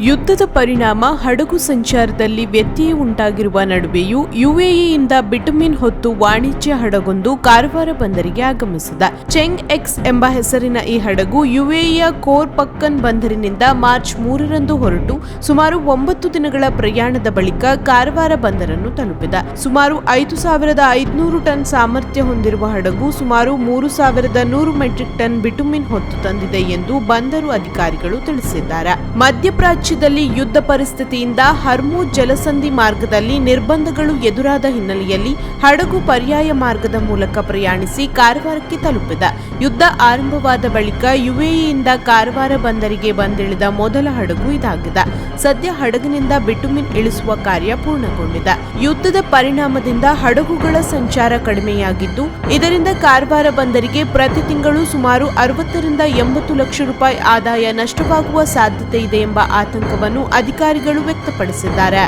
ಯುದ್ಧದ ಪರಿಣಾಮ ಹಡಗು ಸಂಚಾರದಲ್ಲಿ ವ್ಯತ್ಯಯ ಉಂಟಾಗಿರುವ ನಡುವೆಯೂ ಯುಎಇಯಿಂದ ಬಿಟುಮಿನ್ ಹೊತ್ತು ವಾಣಿಜ್ಯ ಹಡಗೊಂದು ಕಾರವಾರ ಬಂದರಿಗೆ ಆಗಮಿಸಿದೆ. ಚೆಂಗ್ ಎಕ್ಸ್ ಎಂಬ ಹೆಸರಿನ ಈ ಹಡಗು ಯುಎಇಯ ಕೋರ್ ಪಕ್ಕನ್ ಬಂದರಿನಿಂದ ಮಾರ್ಚ್ 3ರಂದು ಹೊರಟು ಸುಮಾರು 9 ದಿನಗಳ ಪ್ರಯಾಣದ ಬಳಿಕ ಕಾರವಾರ ಬಂದರನ್ನು ತಲುಪಿದೆ. ಸುಮಾರು 5,500 ಟನ್ ಸಾಮರ್ಥ್ಯ ಹೊಂದಿರುವ ಹಡಗು ಸುಮಾರು 3,100 ಮೆಟ್ರಿಕ್ ಟನ್ ಬಿಟುಮಿನ್ ಹೊತ್ತು ತಂದಿದೆ ಎಂದು ಬಂದರು ಅಧಿಕಾರಿಗಳು ತಿಳಿಸಿದ್ದಾರೆ. ಮಧ್ಯಪ್ರಾಚ್ಯದಲ್ಲಿ ಯುದ್ಧ ಪರಿಸ್ಥಿತಿಯಿಂದ ಹರ್ಮುಜ್ ಜಲಸಂಧಿ ಮಾರ್ಗದಲ್ಲಿ ನಿರ್ಬಂಧಗಳು ಎದುರಾದ ಹಿನ್ನೆಲೆಯಲ್ಲಿ ಹಡಗು ಪರ್ಯಾಯ ಮಾರ್ಗದ ಮೂಲಕ ಪ್ರಯಾಣಿಸಿ ಕಾರವಾರಕ್ಕೆ ತಲುಪಿದೆ. ಯುದ್ಧ ಆರಂಭವಾದ ಬಳಿಕ ಯುಎಇಯಿಂದ ಕಾರವಾರ ಬಂದರಿಗೆ ಬಂದಿಳಿದ ಮೊದಲ ಹಡಗು ಇದಾಗಿದೆ. ಸದ್ಯ ಹಡಗಿನಿಂದ ಬಿಟುಮಿನ್ ಇಳಿಸುವ ಕಾರ್ಯ ಪೂರ್ಣಗೊಂಡಿದೆ. ಯುದ್ಧದ ಪರಿಣಾಮದಿಂದ ಹಡಗುಗಳ ಸಂಚಾರ ಕಡಿಮೆಯಾಗಿದ್ದು, ಇದರಿಂದ ಕಾರವಾರ ಬಂದರಿಗೆ ಪ್ರತಿ ತಿಂಗಳು ಸುಮಾರು 60ರಿಂದ 80 ಲಕ್ಷ ರೂಪಾಯಿ ಆದಾಯ ನಷ್ಟವಾಗುವ ಸಾಧ್ಯತೆ ಇದೆ ಎಂಬ ಆತಂಕವನ್ನು ಅಧಿಕಾರಿಗಳು ವ್ಯಕ್ತಪಡಿಸಿದ್ದಾರೆ.